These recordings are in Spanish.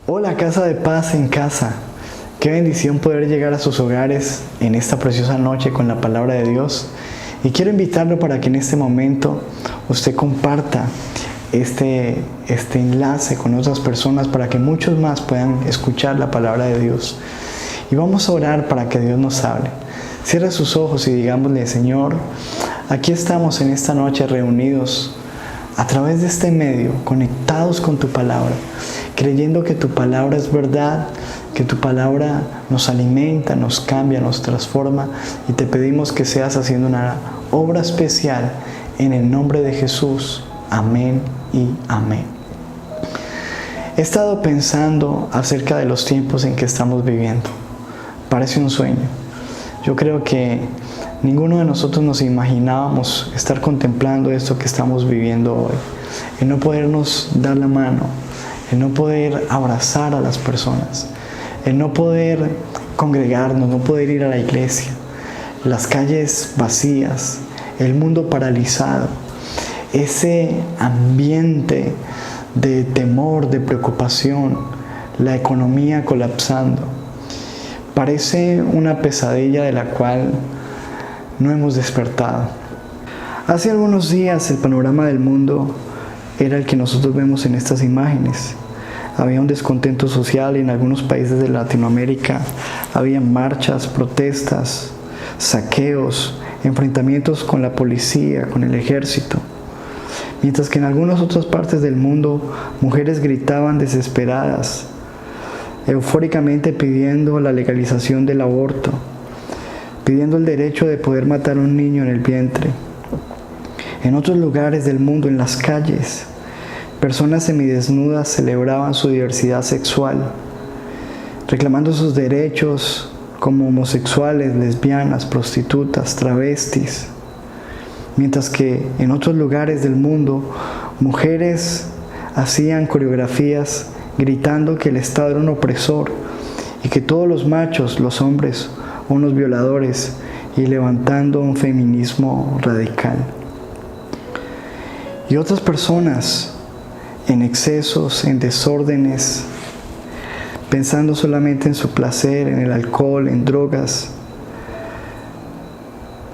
Hola, Casa de Paz en casa. Qué bendición poder llegar a sus hogares en esta preciosa noche con la palabra de Dios. Y quiero invitarlo para que en este momento usted comparta este enlace con otras personas para que muchos más puedan escuchar la palabra de Dios. Y vamos a orar para que Dios nos hable. Cierre sus ojos y digámosle: Señor, aquí estamos en esta noche reunidos a través de este medio, conectados con tu palabra, creyendo que tu palabra es verdad, que tu palabra nos alimenta, nos cambia, nos transforma, y te pedimos que seas haciendo una obra especial en el nombre de Jesús. Amén y amén. He estado pensando acerca de los tiempos en que estamos viviendo. Parece un sueño. Yo creo que ninguno de nosotros nos imaginábamos estar contemplando esto que estamos viviendo hoy. El no podernos dar la mano, el no poder abrazar a las personas, el no poder congregarnos, no poder ir a la iglesia, las calles vacías, el mundo paralizado, ese ambiente de temor, de preocupación, la economía colapsando. Parece una pesadilla de la cual no hemos despertado. Hace algunos días el panorama del mundo era el que nosotros vemos en estas imágenes. Había un descontento social en algunos países de Latinoamérica. Había marchas, protestas, saqueos, enfrentamientos con la policía, con el ejército. Mientras que en algunas otras partes del mundo mujeres gritaban desesperadas, eufóricamente pidiendo la legalización del aborto, pidiendo el derecho de poder matar a un niño en el vientre. En otros lugares del mundo, en las calles, personas semidesnudas celebraban su diversidad sexual, reclamando sus derechos como homosexuales, lesbianas, prostitutas, travestis. Mientras que en otros lugares del mundo, mujeres hacían coreografías gritando que el Estado era un opresor y que todos los machos, los hombres, unos violadores, y levantando un feminismo radical. Y otras personas en excesos, en desórdenes, pensando solamente en su placer, en el alcohol, en drogas.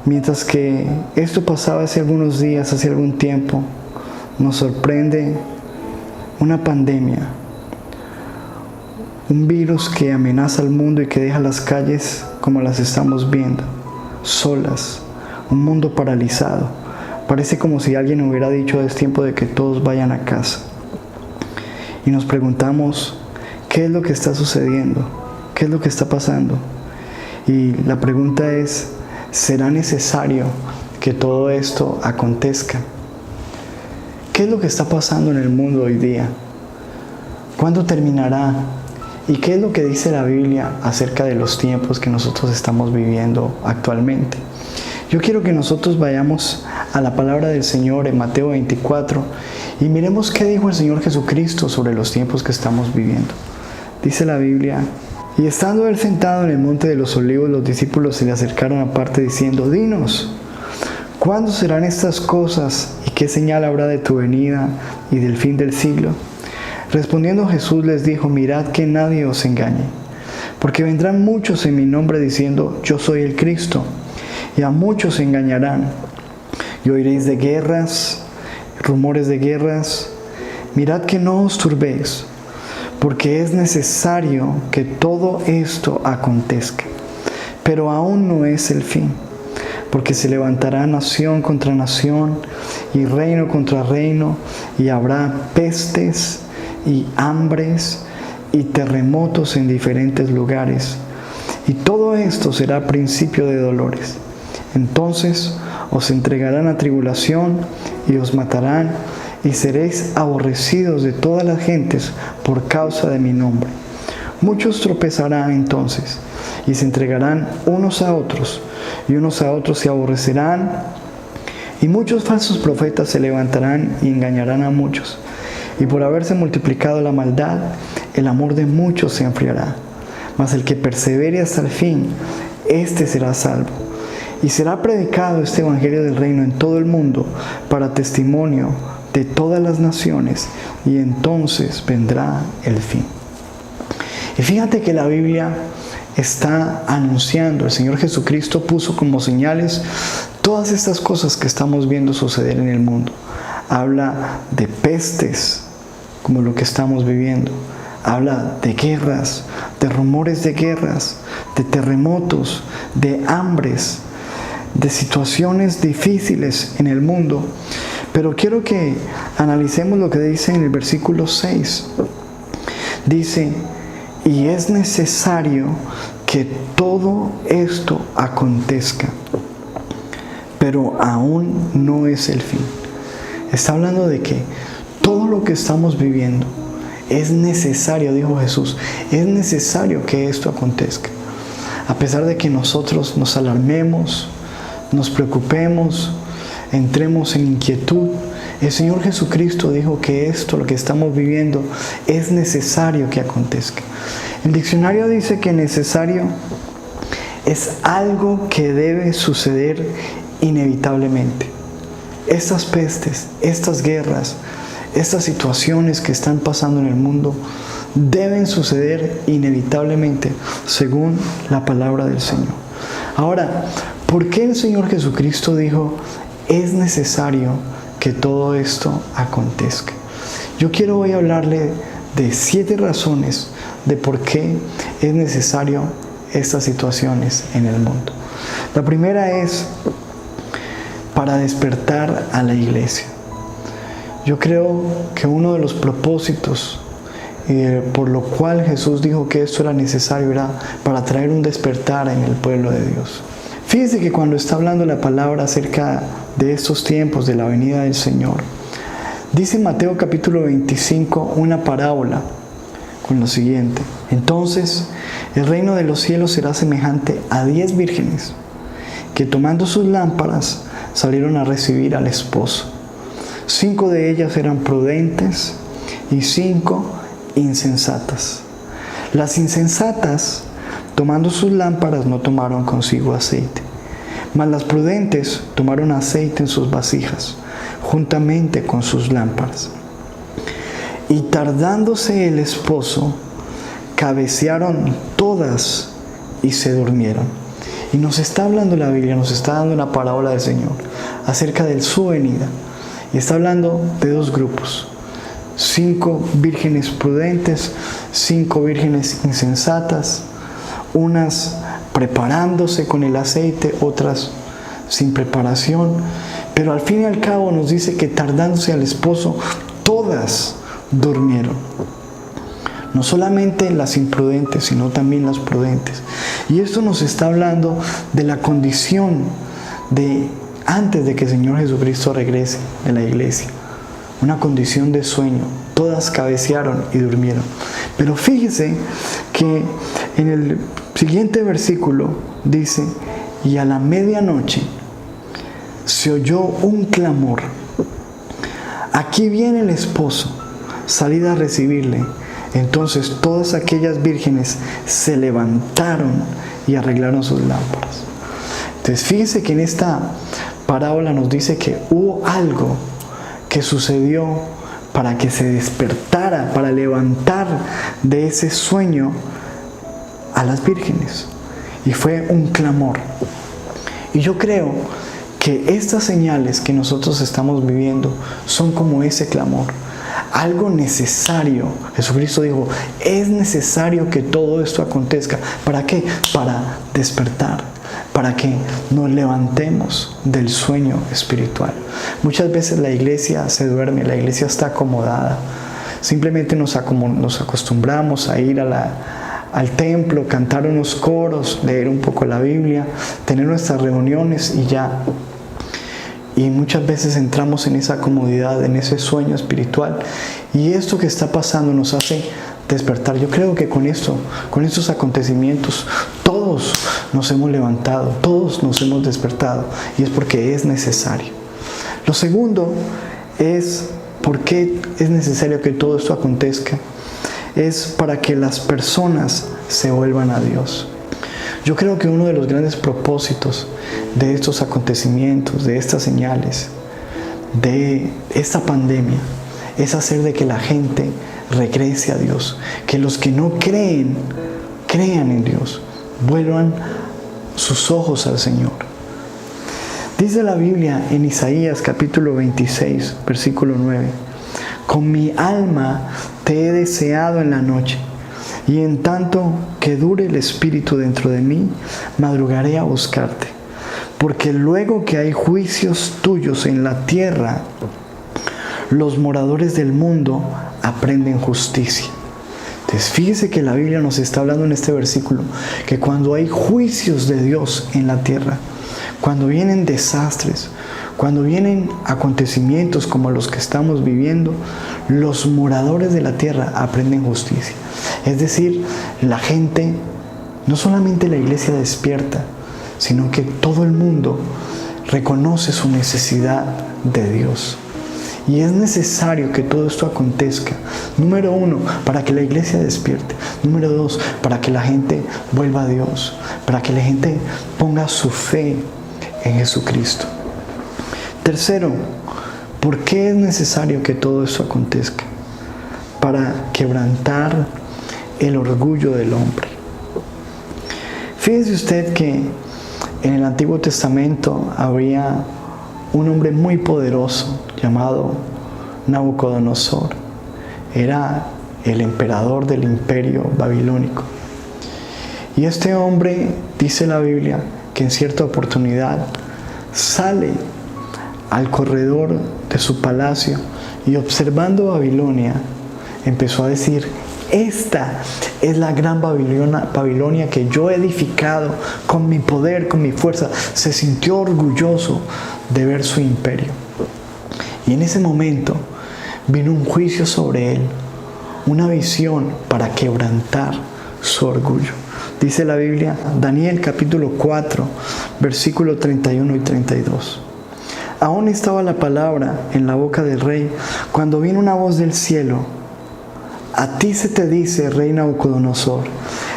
Mientras que esto pasaba hace algunos días, hace algún tiempo, nos sorprende una pandemia, un virus que amenaza al mundo y que deja las calles como las estamos viendo, solas, un mundo paralizado. Parece como si alguien hubiera dicho: es tiempo de que todos vayan a casa. Y nos preguntamos: ¿qué es lo que está sucediendo? ¿Qué es lo que está pasando? Y la pregunta es: ¿será necesario que todo esto acontezca? ¿Qué es lo que está pasando en el mundo hoy día? ¿Cuándo terminará? ¿Y qué es lo que dice la Biblia acerca de los tiempos que nosotros estamos viviendo actualmente? Yo quiero que nosotros vayamos a la palabra del Señor en Mateo 24 y miremos qué dijo el Señor Jesucristo sobre los tiempos que estamos viviendo. Dice la Biblia: y estando él sentado en el monte de los olivos, los discípulos se le acercaron aparte diciendo: dinos, ¿cuándo serán estas cosas y qué señal habrá de tu venida y del fin del siglo? Respondiendo Jesús les dijo: mirad que nadie os engañe, porque vendrán muchos en mi nombre diciendo: yo soy el Cristo, y a muchos se engañarán. Y oiréis de guerras, rumores de guerras. Mirad que no os turbéis, porque es necesario que todo esto acontezca, pero aún no es el fin, porque se levantará nación contra nación y reino contra reino, y habrá pestes y hambres y terremotos en diferentes lugares, y todo esto será principio de dolores. Entonces os entregarán a tribulación y os matarán, y seréis aborrecidos de todas las gentes por causa de mi nombre. Muchos tropezarán entonces, y se entregarán unos a otros, y unos a otros se aborrecerán, y muchos falsos profetas se levantarán y engañarán a muchos. Y por haberse multiplicado la maldad, el amor de muchos se enfriará. Mas el que persevere hasta el fin, éste será salvo. Y será predicado este evangelio del reino en todo el mundo para testimonio de todas las naciones, y entonces vendrá el fin. Y fíjate que la Biblia está anunciando, el Señor Jesucristo puso como señales todas estas cosas que estamos viendo suceder en el mundo. Habla de pestes, como lo que estamos viviendo. Habla de guerras, de rumores de guerras, de terremotos, de hambres, de situaciones difíciles en el mundo. Pero quiero que analicemos lo que dice en el versículo 6. Dice: y es necesario que todo esto acontezca, pero aún no es el fin. Está hablando de que todo lo que estamos viviendo es necesario, dijo Jesús, es necesario que esto acontezca. A pesar de que nosotros nos alarmemos, nos preocupemos, entremos en inquietud, el Señor Jesucristo dijo que esto, lo que estamos viviendo, es necesario que acontezca. El diccionario dice que necesario es algo que debe suceder inevitablemente. Estas pestes, estas guerras, estas situaciones que están pasando en el mundo deben suceder inevitablemente según la palabra del Señor. Ahora, ¿por qué el Señor Jesucristo dijo es necesario que todo esto acontezca? Yo quiero hoy hablarle de 7 razones de por qué es necesario estas situaciones en el mundo. La primera es para despertar a la iglesia. Yo creo que uno de los propósitos por lo cual Jesús dijo que esto era necesario era para traer un despertar en el pueblo de Dios. Fíjese que cuando está hablando la palabra acerca de estos tiempos de la venida del Señor, dice en Mateo capítulo 25 una parábola con lo siguiente: entonces el reino de los cielos será semejante a 10 vírgenes que tomando sus lámparas salieron a recibir al esposo. 5 de ellas eran prudentes y 5 insensatas. Las insensatas, tomando sus lámparas, no tomaron consigo aceite, mas las prudentes tomaron aceite en sus vasijas, juntamente con sus lámparas. Y tardándose el esposo, cabecearon todas y se durmieron. Y nos está hablando la Biblia, nos está dando una parábola del Señor acerca de su venida. Y está hablando de 2 grupos: 5 vírgenes prudentes, 5 vírgenes insensatas, unas preparándose con el aceite, otras sin preparación. Pero al fin y al cabo nos dice que tardándose al esposo, todas durmieron. No solamente las imprudentes, sino también las prudentes. Y esto nos está hablando de la condición de antes de que el Señor Jesucristo regrese en la iglesia. Una condición de sueño. Todas cabecearon y durmieron. Pero fíjese que en el siguiente versículo dice: y a la medianoche se oyó un clamor: aquí viene el esposo, salid a recibirle. Entonces todas aquellas vírgenes se levantaron y arreglaron sus lámparas. Entonces fíjese que en esta parábola nos dice que hubo algo que sucedió para que se despertara, para levantar de ese sueño a las vírgenes. Y fue un clamor. Y yo creo que estas señales que nosotros estamos viviendo son como ese clamor. Algo necesario. Jesucristo dijo, es necesario que todo esto acontezca. ¿Para qué? Para despertar. Para que nos levantemos del sueño espiritual. Muchas veces la iglesia se duerme, la iglesia está acomodada. Simplemente nos acostumbramos a ir al templo, cantar unos coros, leer un poco la Biblia, tener nuestras reuniones y ya. Y muchas veces entramos en esa comodidad, en ese sueño espiritual. Y esto que está pasando nos hace despertar. Yo creo que con estos acontecimientos, todos nos hemos levantado, todos nos hemos despertado. Y es porque es necesario. Lo segundo es, ¿por qué es necesario que todo esto acontezca? Es para que las personas se vuelvan a Dios. Yo creo que uno de los grandes propósitos de estos acontecimientos, de estas señales, de esta pandemia, es hacer de que la gente regrese a Dios. Que los que no creen, crean en Dios. Vuelvan sus ojos al Señor. Dice la Biblia en Isaías capítulo 26, versículo 9. Con mi alma te he deseado en la noche, y en tanto que dure el espíritu dentro de mí, madrugaré a buscarte. Porque luego que hay juicios tuyos en la tierra, los moradores del mundo aprenden justicia. Entonces, fíjese que la Biblia nos está hablando en este versículo que cuando hay juicios de Dios en la tierra, cuando vienen desastres, cuando vienen acontecimientos como los que estamos viviendo, los moradores de la tierra aprenden justicia. Es decir, la gente, no solamente la iglesia despierta, sino que todo el mundo reconoce su necesidad de Dios. Y es necesario que todo esto acontezca. Número 1, para que la iglesia despierte. Número 2, para que la gente vuelva a Dios. Para que la gente ponga su fe en Jesucristo. Tercero, ¿por qué es necesario que todo esto acontezca? Para quebrantar el orgullo del hombre. Fíjese usted que en el Antiguo Testamento había un hombre muy poderoso llamado Nabucodonosor. Era el emperador del imperio babilónico. Y este hombre, dice la Biblia, que en cierta oportunidad sale al corredor de su palacio y observando Babilonia, empezó a decir: esta es la gran Babilonia que yo he edificado con mi poder, con mi fuerza. Se sintió orgulloso de ver su imperio. Y en ese momento vino un juicio sobre él, una visión para quebrantar su orgullo. Dice la Biblia, Daniel capítulo 4, versículo 31 y 32. Aún estaba la palabra en la boca del rey, cuando vino una voz del cielo: a ti se te dice, rey Nabucodonosor,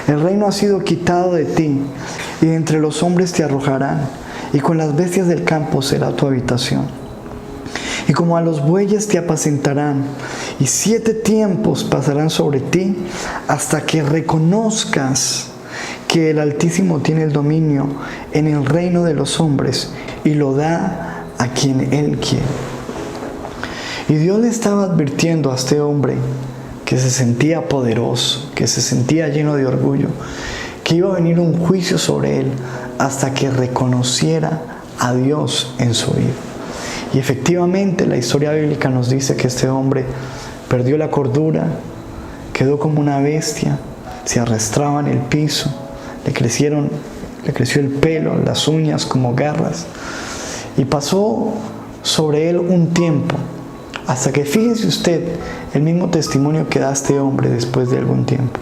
el reino ha sido quitado de ti, y entre los hombres te arrojarán, y con las bestias del campo será tu habitación. Y como a los bueyes te apacentarán, y 7 tiempos pasarán sobre ti, hasta que reconozcas que el Altísimo tiene el dominio en el reino de los hombres, y lo da a quien Él quiere. Y Dios le estaba advirtiendo a este hombre que se sentía poderoso, que se sentía lleno de orgullo, que iba a venir un juicio sobre él hasta que reconociera a Dios en su vida. Y efectivamente la historia bíblica nos dice que este hombre perdió la cordura, quedó como una bestia, se arrastraba en el piso, le creció el pelo, las uñas como garras, y pasó sobre él un tiempo, hasta que, fíjese usted, el mismo testimonio que da este hombre después de algún tiempo.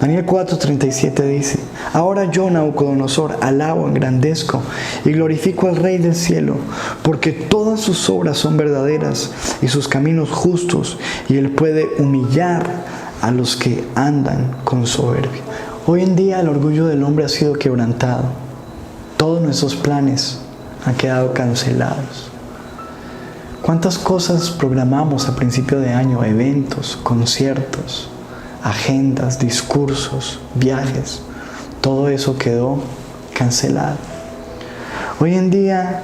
Daniel 4:37 dice: ahora yo, Nabucodonosor, alabo, engrandezco y glorifico al Rey del cielo, porque todas sus obras son verdaderas y sus caminos justos, y él puede humillar a los que andan con soberbia. Hoy en día el orgullo del hombre ha sido quebrantado. Todos nuestros planes han quedado cancelados. ¿Cuántas cosas programamos a principio de año? Eventos, conciertos, agendas, discursos, viajes. Todo eso quedó cancelado. Hoy en día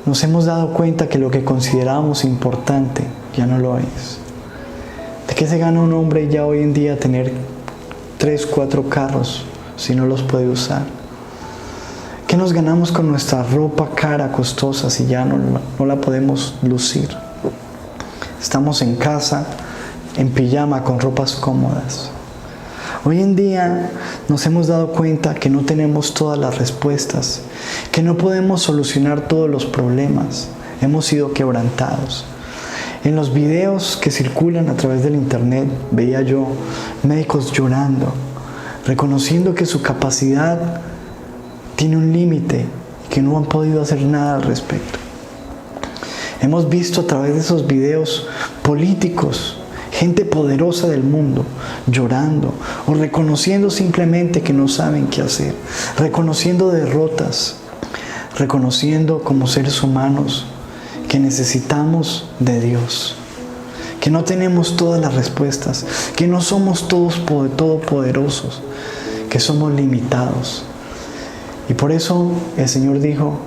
nos hemos dado cuenta que lo que considerábamos importante ya no lo es. ¿De qué se gana un hombre ya hoy en día tener 3, 4 carros si no los puede usar? ¿Qué nos ganamos con nuestra ropa cara, costosa, si ya no la podemos lucir? Estamos en casa, en pijama, con ropas cómodas. Hoy en día nos hemos dado cuenta que no tenemos todas las respuestas, que no podemos solucionar todos los problemas. Hemos sido quebrantados. En los videos que circulan a través del internet veía yo médicos llorando, reconociendo que su capacidad tiene un límite y que no han podido hacer nada al respecto. Hemos visto a través de esos videos políticos, gente poderosa del mundo, llorando o reconociendo simplemente que no saben qué hacer, reconociendo derrotas, reconociendo como seres humanos que necesitamos de Dios, que no tenemos todas las respuestas, que no somos todopoderosos, que somos limitados. Y por eso el Señor dijo,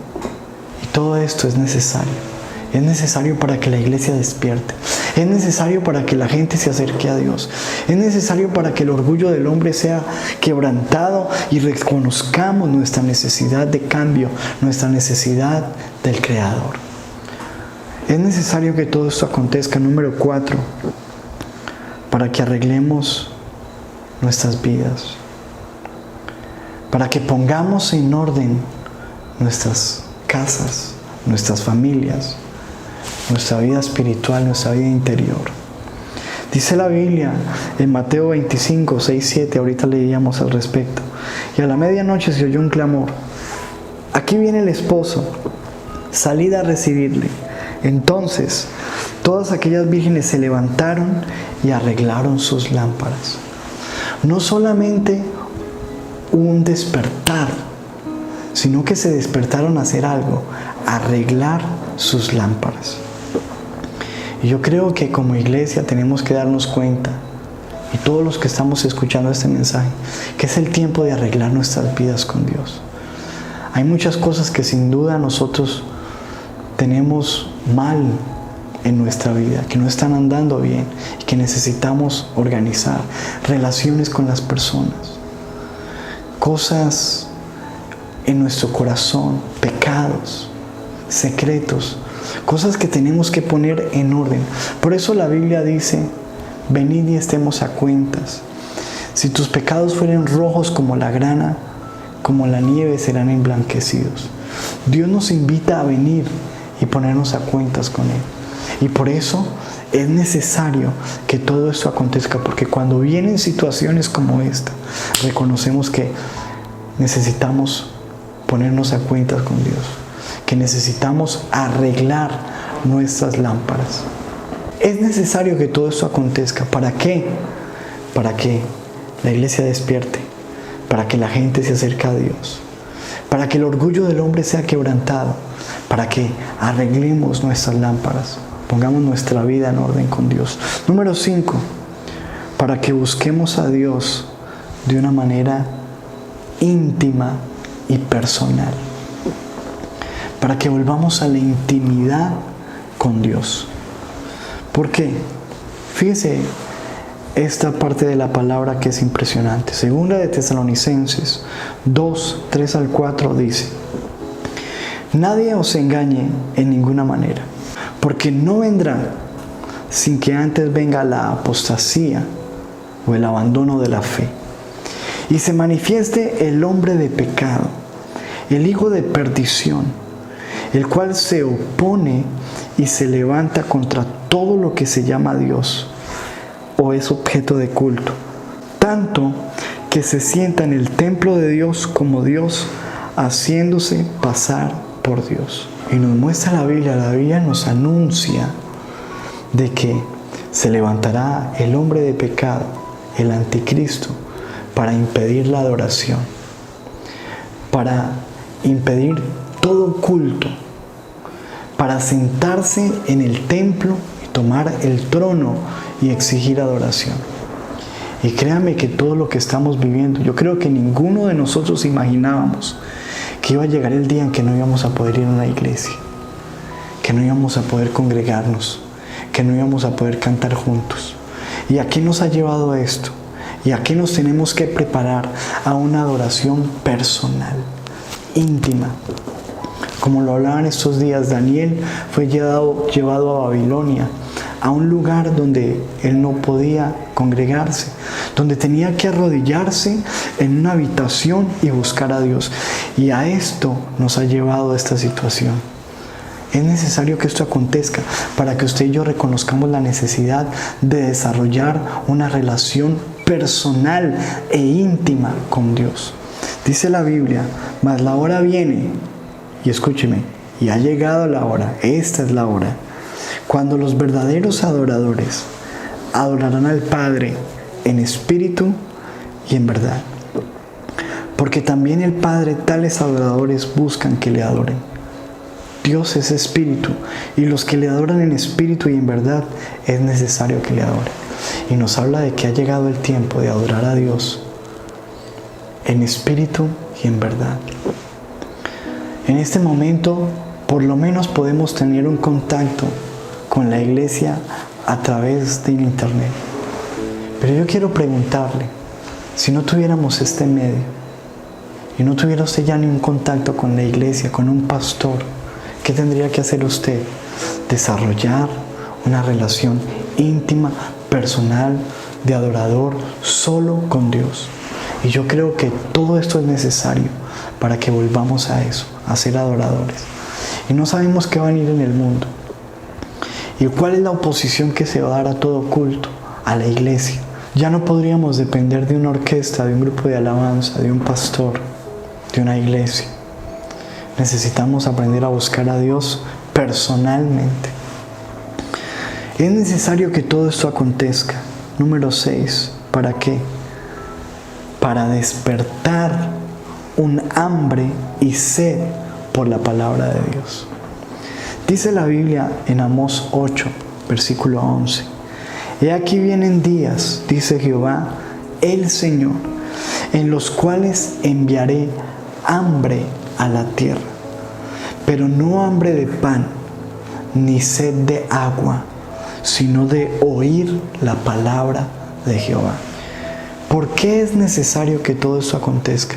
y todo esto es necesario. Es necesario para que la iglesia despierte. Es necesario para que la gente se acerque a Dios. Es necesario para que el orgullo del hombre sea quebrantado y reconozcamos nuestra necesidad de cambio, nuestra necesidad del Creador. Es necesario que todo esto acontezca. Número 4, para que arreglemos nuestras vidas. Para que pongamos en orden nuestras casas, nuestras familias, nuestra vida espiritual, nuestra vida interior. Dice la Biblia en Mateo 25, 6, 7, ahorita leíamos al respecto. Y a la medianoche se oyó un clamor. Aquí viene el esposo, salid a recibirle. Entonces, todas aquellas vírgenes se levantaron y arreglaron sus lámparas. No solamente un despertar, sino que se despertaron a hacer algo, a arreglar sus lámparas. Y yo creo que como iglesia tenemos que darnos cuenta, y todos los que estamos escuchando este mensaje, que es el tiempo de arreglar nuestras vidas con Dios. Hay muchas cosas que sin duda nosotros tenemos mal en nuestra vida, que no están andando bien y que necesitamos organizar. Relaciones con las personas, cosas en nuestro corazón, pecados, secretos, cosas que tenemos que poner en orden. Por eso la Biblia dice, venid y estemos a cuentas. Si tus pecados fueren rojos como la grana, como la nieve serán emblanquecidos. Dios nos invita a venir y ponernos a cuentas con Él. Y por eso es necesario que todo esto acontezca, porque cuando vienen situaciones como esta, reconocemos que necesitamos ponernos a cuentas con Dios, que necesitamos arreglar nuestras lámparas. Es necesario que todo esto acontezca. ¿Para qué? Para que la iglesia despierte, para que la gente se acerque a Dios, para que el orgullo del hombre sea quebrantado, para que arreglemos nuestras lámparas, pongamos nuestra vida en orden con Dios. Número 5, para que busquemos a Dios de una manera íntima y personal, para que volvamos a la intimidad con Dios. ¿Por qué? Fíjese esta parte de la palabra que es impresionante. Segunda de Tesalonicenses 2, 3 al 4 dice: nadie os engañe en ninguna manera, porque no vendrá sin que antes venga la apostasía o el abandono de la fe, y se manifieste el hombre de pecado, el hijo de perdición, el cual se opone y se levanta contra todo lo que se llama Dios o es objeto de culto, tanto que se sienta en el templo de Dios como Dios, haciéndose pasar por Dios. Y nos muestra la Biblia nos anuncia de que se levantará el hombre de pecado, el anticristo, para impedir la adoración, para impedir todo culto, para sentarse en el templo y tomar el trono y exigir adoración. Y créame que todo lo que estamos viviendo, yo creo que ninguno de nosotros imaginábamos que iba a llegar el día en que no íbamos a poder ir a una iglesia, que no íbamos a poder congregarnos, que no íbamos a poder cantar juntos. ¿Y a qué nos ha llevado esto? ¿Y a qué nos tenemos que preparar? A una adoración personal, íntima. Como lo hablaban estos días, Daniel fue llevado a Babilonia, a un lugar donde él no podía congregarse, donde tenía que arrodillarse en una habitación y buscar a Dios. Y a esto nos ha llevado esta situación. Es necesario que esto acontezca para que usted y yo reconozcamos la necesidad de desarrollar una relación personal e íntima con Dios. Dice la Biblia, mas la hora viene, y escúcheme, y ha llegado la hora, esta es la hora, cuando los verdaderos adoradores adorarán al Padre en espíritu y en verdad. Porque también el Padre tales adoradores buscan que le adoren. Dios es espíritu y los que le adoran en espíritu y en verdad es necesario que le adoren. Y nos habla de que ha llegado el tiempo de adorar a Dios en espíritu y en verdad. En este momento, por lo menos podemos tener un contacto con la iglesia a través de internet. Pero yo quiero preguntarle, si no tuviéramos este medio y no tuviera usted ya ni un contacto con la iglesia, con un pastor, ¿qué tendría que hacer usted? Desarrollar una relación íntima, personal, de adorador, solo con Dios. Y yo creo que todo esto es necesario para que volvamos a eso, a ser adoradores. Y no sabemos qué va a venir en el mundo. ¿Y cuál es la oposición que se va a dar a todo culto? A la iglesia. Ya no podríamos depender de una orquesta, de un grupo de alabanza, de un pastor, de una iglesia. Necesitamos aprender a buscar a Dios personalmente. Es necesario que todo esto acontezca. Número 6. ¿Para qué? Para despertar un hambre y sed por la palabra de Dios. Dice la Biblia en Amós 8, versículo 11. He aquí vienen días, dice Jehová, el Señor, en los cuales enviaré hambre a la tierra, pero no hambre de pan, ni sed de agua, sino de oír la palabra de Jehová. ¿Por qué es necesario que todo esto acontezca?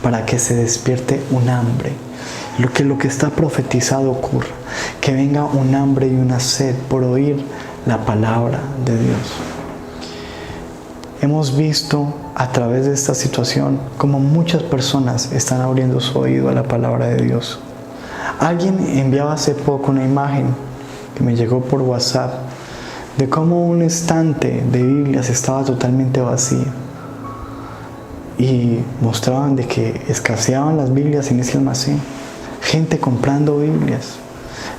Para que se despierte un hambre, lo que está profetizado ocurra, que venga un hambre y una sed por oír la palabra de Dios. Hemos visto a través de esta situación cómo muchas personas están abriendo su oído a la palabra de Dios. Alguien enviaba hace poco una imagen que me llegó por WhatsApp de cómo un estante de Biblias estaba totalmente vacío. Y mostraban de que escaseaban las Biblias en ese almacén. Gente comprando Biblias.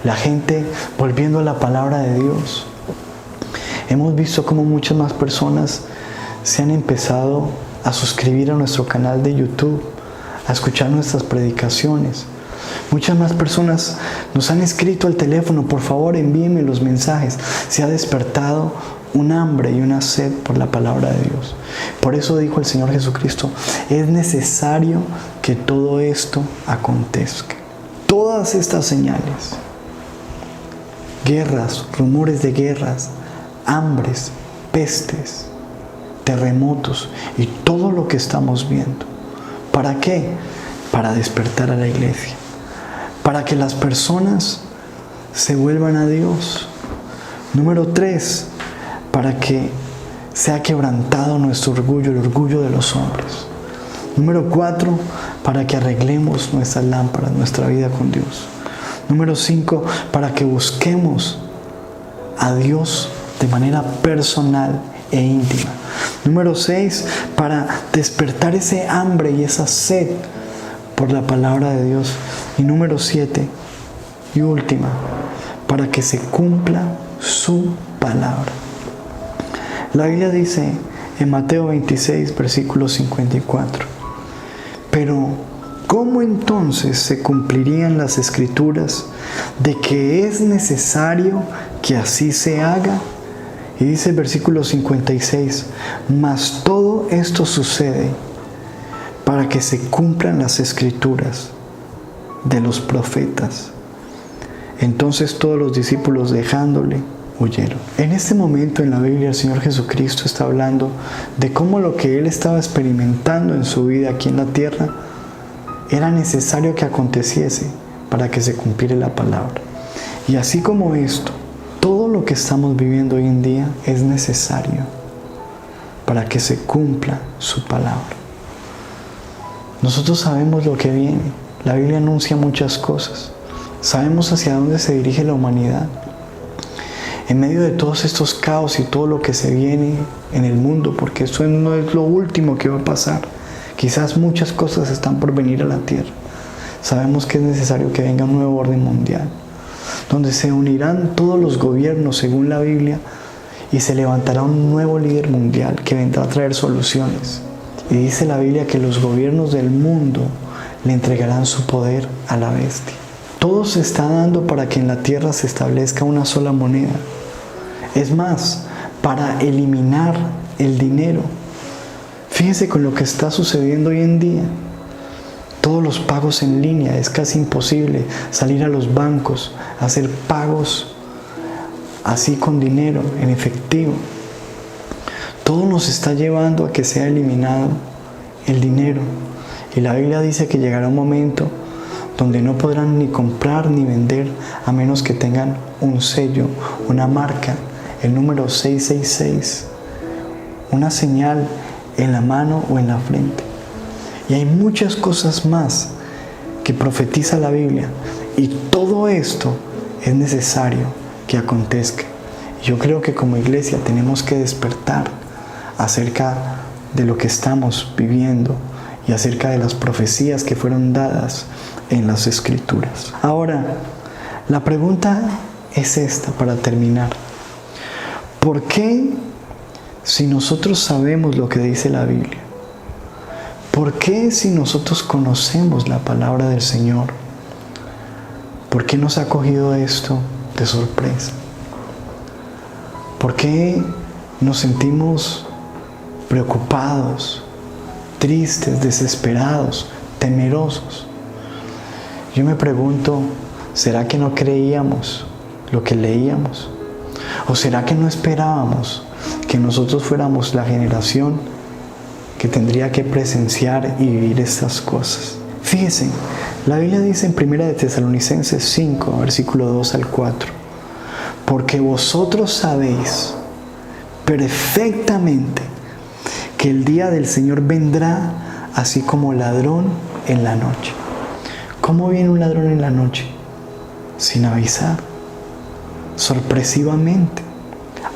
La gente volviendo a la palabra de Dios. Hemos visto cómo muchas más personas se han empezado a suscribir a nuestro canal de YouTube, a escuchar nuestras predicaciones. Muchas más personas nos han escrito al teléfono, por favor envíenme los mensajes. Se ha despertado un hambre y una sed por la palabra de Dios. Por eso dijo el Señor Jesucristo, es necesario que todo esto acontezca. Todas estas señales, guerras, rumores de guerras, hambres, pestes, terremotos y todo lo que estamos viendo. ¿Para qué? Para despertar a la iglesia. Para que las personas se vuelvan a Dios. Número 3, para que sea quebrantado nuestro orgullo, el orgullo de los hombres. Número 4, para que arreglemos nuestras lámparas, nuestra vida con Dios. Número 5, para que busquemos a Dios de manera personal e íntima. Número 6, para despertar ese hambre y esa sed por la palabra de Dios. Y número 7 y última, para que se cumpla su palabra. La Biblia dice en Mateo 26, versículo 54, pero ¿cómo entonces se cumplirían las escrituras de que es necesario que así se haga? Y dice el versículo 56, mas todo esto sucede para que se cumplan las escrituras de los profetas. Entonces todos los discípulos dejándole, huyeron. En este momento en la Biblia el Señor Jesucristo está hablando de cómo lo que Él estaba experimentando en su vida aquí en la tierra era necesario que aconteciese para que se cumpliera la palabra. Y así como esto, todo lo que estamos viviendo hoy en día es necesario para que se cumpla su palabra. Nosotros sabemos lo que viene. La Biblia anuncia muchas cosas. Sabemos hacia dónde se dirige la humanidad. En medio de todos estos caos y todo lo que se viene en el mundo, porque esto no es lo último que va a pasar. Quizás muchas cosas están por venir a la tierra. Sabemos que es necesario que venga un nuevo orden mundial, donde se unirán todos los gobiernos según la Biblia y se levantará un nuevo líder mundial que vendrá a traer soluciones. Y dice la Biblia que los gobiernos del mundo le entregarán su poder a la bestia. Todo se está dando para que en la tierra se establezca una sola moneda. Es más, para eliminar el dinero. Fíjense con lo que está sucediendo hoy en día. Todos los pagos en línea, es casi imposible salir a los bancos, hacer pagos así con dinero, en efectivo. Todo nos está llevando a que sea eliminado el dinero. Y la Biblia dice que llegará un momento donde no podrán ni comprar ni vender a menos que tengan un sello, una marca, el número 666, una señal en la mano o en la frente. Y hay muchas cosas más que profetiza la Biblia, y todo esto es necesario que acontezca. Yo creo que como iglesia tenemos que despertar acerca de lo que estamos viviendo y acerca de las profecías que fueron dadas en las Escrituras. Ahora, la pregunta es esta para terminar. ¿Por qué, si nosotros sabemos lo que dice la Biblia, por qué si nosotros conocemos la palabra del Señor, por qué nos ha cogido esto de sorpresa? ¿Por qué nos sentimos preocupados, tristes, desesperados, temerosos? Yo me pregunto, ¿será que no creíamos lo que leíamos? ¿O será que no esperábamos que nosotros fuéramos la generación que tendría que presenciar y vivir estas cosas? Fíjense, la Biblia dice en 1 de Tesalonicenses 5, versículo 2 al 4, porque vosotros sabéis perfectamente que el día del Señor vendrá así como ladrón en la noche. ¿Cómo viene un ladrón en la noche? Sin avisar, sorpresivamente.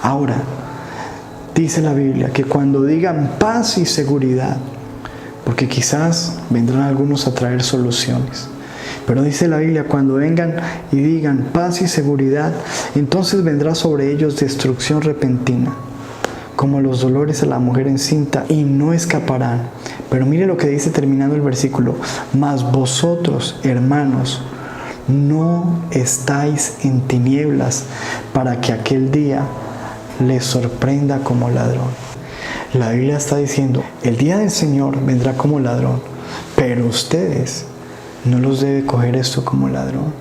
Ahora, dice la Biblia que cuando digan paz y seguridad, porque quizás vendrán algunos a traer soluciones, pero dice la Biblia, cuando vengan y digan paz y seguridad, entonces vendrá sobre ellos destrucción repentina, como los dolores a la mujer encinta, y no escaparán. Pero mire lo que dice terminando el versículo: mas vosotros, hermanos, no estáis en tinieblas para que aquel día les sorprenda como ladrón. La Biblia está diciendo, el día del Señor vendrá como ladrón, pero ustedes no los debe coger esto como ladrón.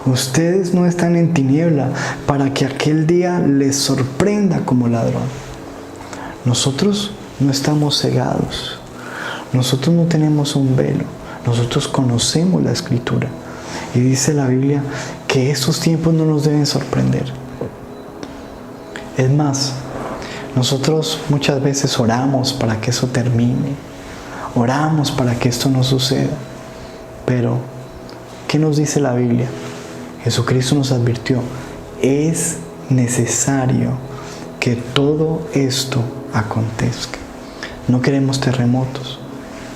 Ustedes no están en tiniebla para que aquel día les sorprenda como ladrón. Nosotros no estamos cegados. Nosotros no tenemos un velo. Nosotros conocemos la Escritura. Y dice la Biblia que estos tiempos no nos deben sorprender. Es más, nosotros muchas veces oramos para que eso termine. Oramos para que esto no suceda. Pero, ¿qué nos dice la Biblia? Jesucristo nos advirtió, es necesario que todo esto acontezca. No queremos terremotos,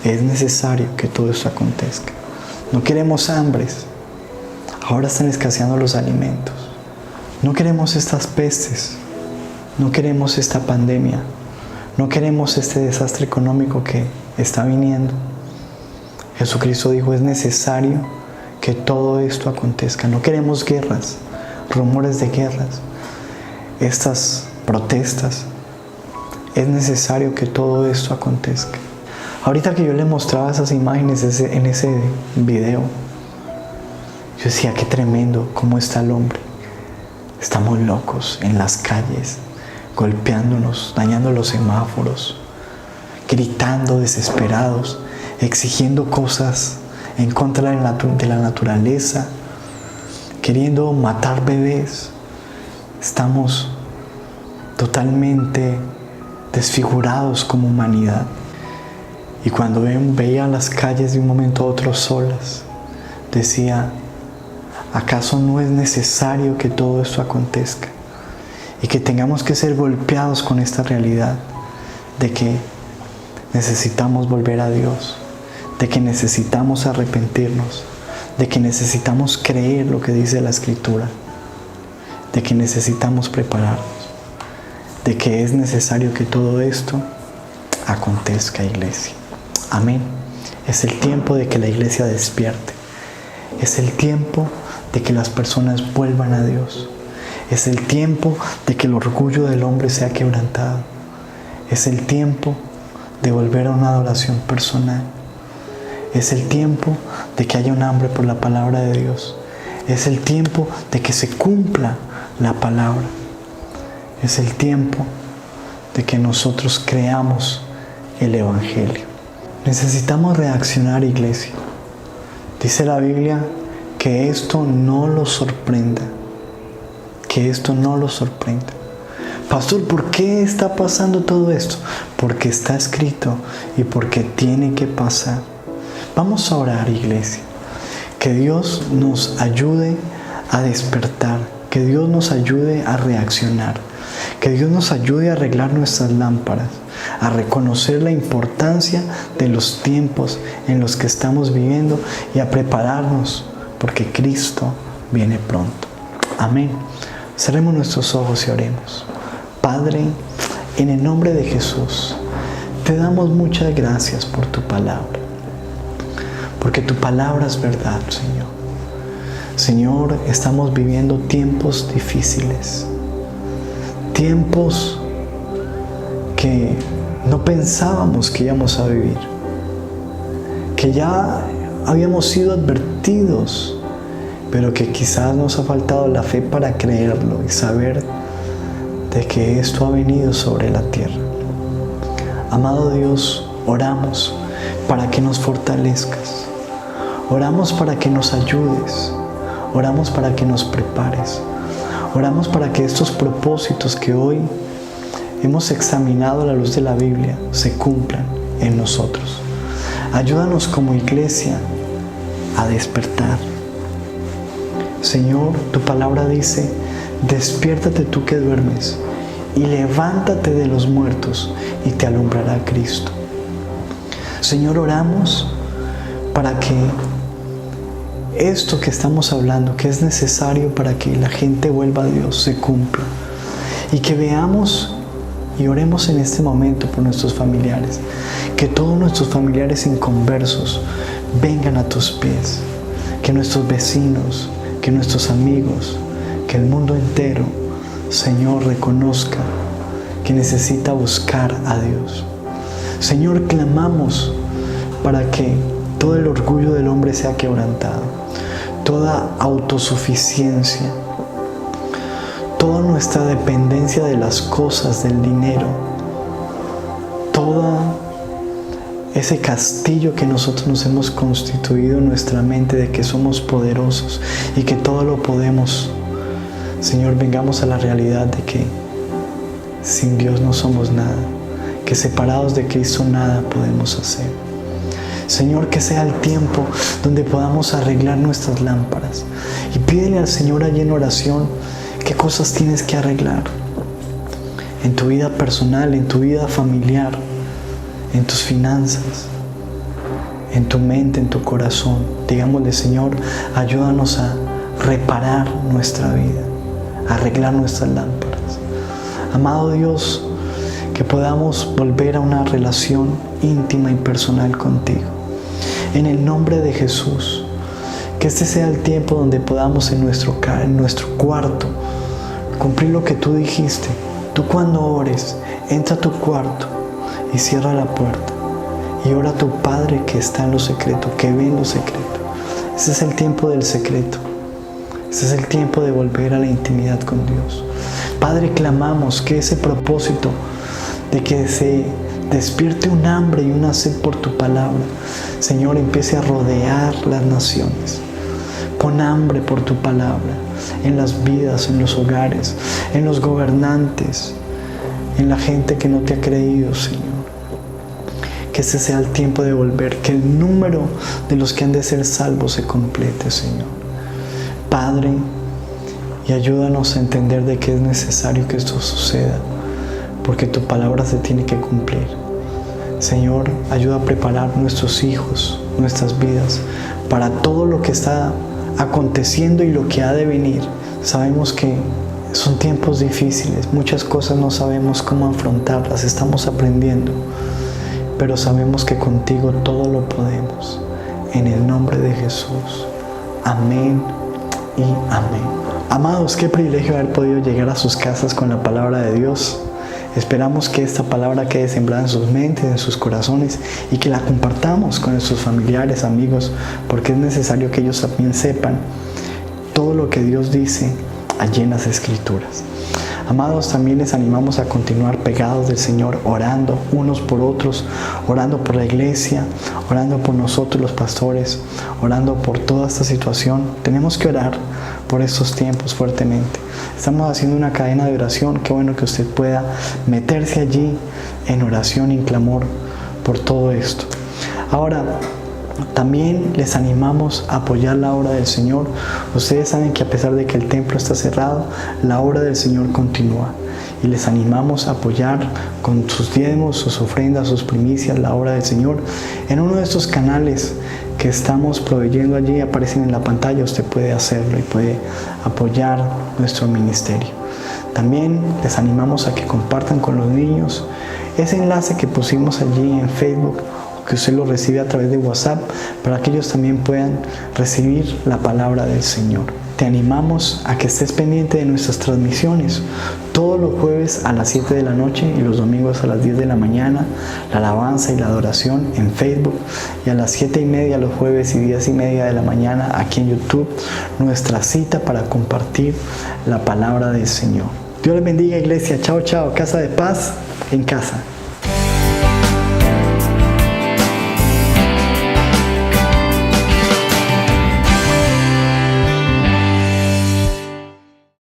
es necesario que todo esto acontezca. No queremos hambres, ahora están escaseando los alimentos. No queremos estas pestes, no queremos esta pandemia, no queremos este desastre económico que está viniendo. Jesucristo dijo, es necesario que todo esto acontezca. No queremos guerras, rumores de guerras, estas protestas. Es necesario que todo esto acontezca. Ahorita que yo le mostraba esas imágenes en ese video, yo decía, qué tremendo cómo está el hombre. Estamos locos en las calles, golpeándonos, dañando los semáforos, gritando desesperados, exigiendo cosas en contra de la naturaleza, queriendo matar bebés. Estamos totalmente desfigurados como humanidad. Y cuando veía las calles de un momento a otro solas, decía, ¿acaso no es necesario que todo esto acontezca? Y que tengamos que ser golpeados con esta realidad de que necesitamos volver a Dios, de que necesitamos arrepentirnos, de que necesitamos creer lo que dice la Escritura, de que necesitamos prepararnos, de que es necesario que todo esto acontezca, iglesia. Amén. Es el tiempo de que la iglesia despierte. Es el tiempo de que las personas vuelvan a Dios. Es el tiempo de que el orgullo del hombre sea quebrantado. Es el tiempo de volver a una adoración personal. Es el tiempo de que haya un hambre por la palabra de Dios. Es el tiempo de que se cumpla la palabra. Es el tiempo de que nosotros creamos el Evangelio. Necesitamos reaccionar, iglesia. Dice la Biblia que esto no los sorprenda. Que esto no los sorprenda. Pastor, ¿por qué está pasando todo esto? Porque está escrito y porque tiene que pasar. Vamos a orar, iglesia. Que Dios nos ayude a despertar. Que Dios nos ayude a reaccionar. Que Dios nos ayude a arreglar nuestras lámparas. A reconocer la importancia de los tiempos en los que estamos viviendo y a prepararnos porque Cristo viene pronto. Amén. Cerremos nuestros ojos y oremos. Padre, en el nombre de Jesús, te damos muchas gracias por tu palabra. Porque tu palabra es verdad, Señor. Señor, estamos viviendo tiempos difíciles. Tiempos que no pensábamos que íbamos a vivir. Que ya habíamos sido advertidos, pero que quizás nos ha faltado la fe para creerlo y saber de que esto ha venido sobre la tierra. Amado Dios, oramos para que nos fortalezcas. Oramos para que nos ayudes. Oramos para que nos prepares. Oramos para que estos propósitos que hoy hemos examinado a la luz de la Biblia se cumplan en nosotros. Ayúdanos como iglesia a despertar. Señor, tu palabra dice: despiértate tú que duermes y levántate de los muertos y te alumbrará Cristo. Señor, oramos para que esto que estamos hablando, que es necesario para que la gente vuelva a Dios, se cumpla. Y que veamos y oremos en este momento por nuestros familiares. Que todos nuestros familiares inconversos vengan a tus pies. Que nuestros vecinos, que nuestros amigos, que el mundo entero, Señor, reconozca que necesita buscar a Dios. Señor, clamamos para que todo el orgullo del hombre sea quebrantado, toda autosuficiencia, toda nuestra dependencia de las cosas, del dinero, todo ese castillo que nosotros nos hemos constituido en nuestra mente de que somos poderosos y que todo lo podemos. Señor, vengamos a la realidad de que sin Dios no somos nada, que separados de Cristo nada podemos hacer. Señor, que sea el tiempo donde podamos arreglar nuestras lámparas. Y pídele al Señor allí en oración qué cosas tienes que arreglar en tu vida personal, en tu vida familiar, en tus finanzas, en tu mente, en tu corazón. Digámosle: Señor, ayúdanos a reparar nuestra vida, a arreglar nuestras lámparas. Amado Dios, que podamos volver a una relación íntima y personal contigo. En el nombre de Jesús, que este sea el tiempo donde podamos en nuestro cuarto cumplir lo que tú dijiste. Tú, cuando ores, entra a tu cuarto y cierra la puerta y ora a tu Padre que está en lo secreto, que ve en lo secreto. Ese es el tiempo del secreto. Ese es el tiempo de volver a la intimidad con Dios. Padre, clamamos que ese propósito de que se despierte un hambre y una sed por tu palabra, Señor, empiece a rodear las naciones. Pon hambre por tu palabra en las vidas, en los hogares, en los gobernantes, en la gente que no te ha creído, Señor. Que ese sea el tiempo de volver, que el número de los que han de ser salvos se complete, Señor. Padre, y ayúdanos a entender de que es necesario que esto suceda, porque tu palabra se tiene que cumplir. Señor, ayuda a preparar nuestros hijos, nuestras vidas, para todo lo que está aconteciendo y lo que ha de venir. Sabemos que son tiempos difíciles, muchas cosas no sabemos cómo afrontarlas, estamos aprendiendo, pero sabemos que contigo todo lo podemos. En el nombre de Jesús. Amén y amén. Amados, qué privilegio haber podido llegar a sus casas con la palabra de Dios. Esperamos que esta palabra quede sembrada en sus mentes, en sus corazones, y que la compartamos con sus familiares, amigos, porque es necesario que ellos también sepan todo lo que Dios dice allí en las Escrituras. Amados, también les animamos a continuar pegados del Señor, orando unos por otros, orando por la iglesia, orando por nosotros los pastores, orando por toda esta situación. Tenemos que orar por estos tiempos fuertemente. Estamos haciendo una cadena de oración. Qué bueno que usted pueda meterse allí en oración y en clamor por todo esto. Ahora, también les animamos a apoyar la obra del Señor. Ustedes saben que a pesar de que el templo está cerrado, la obra del Señor continúa. Y les animamos a apoyar con sus diezmos, sus ofrendas, sus primicias, la obra del Señor. En uno de estos canales que estamos proveyendo allí, aparecen en la pantalla, usted puede hacerlo y puede apoyar nuestro ministerio. También les animamos a que compartan con los niños ese enlace que pusimos allí en Facebook, que usted lo recibe a través de WhatsApp, para que ellos también puedan recibir la palabra del Señor. Te animamos a que estés pendiente de nuestras transmisiones todos los jueves a las 7 de la noche y los domingos a las 10 de la mañana, la alabanza y la adoración en Facebook, y a las 7:30 los jueves y 10:30 de la mañana aquí en YouTube, nuestra cita para compartir la palabra del Señor. Dios les bendiga, iglesia. Chao, chao. Casa de paz en casa.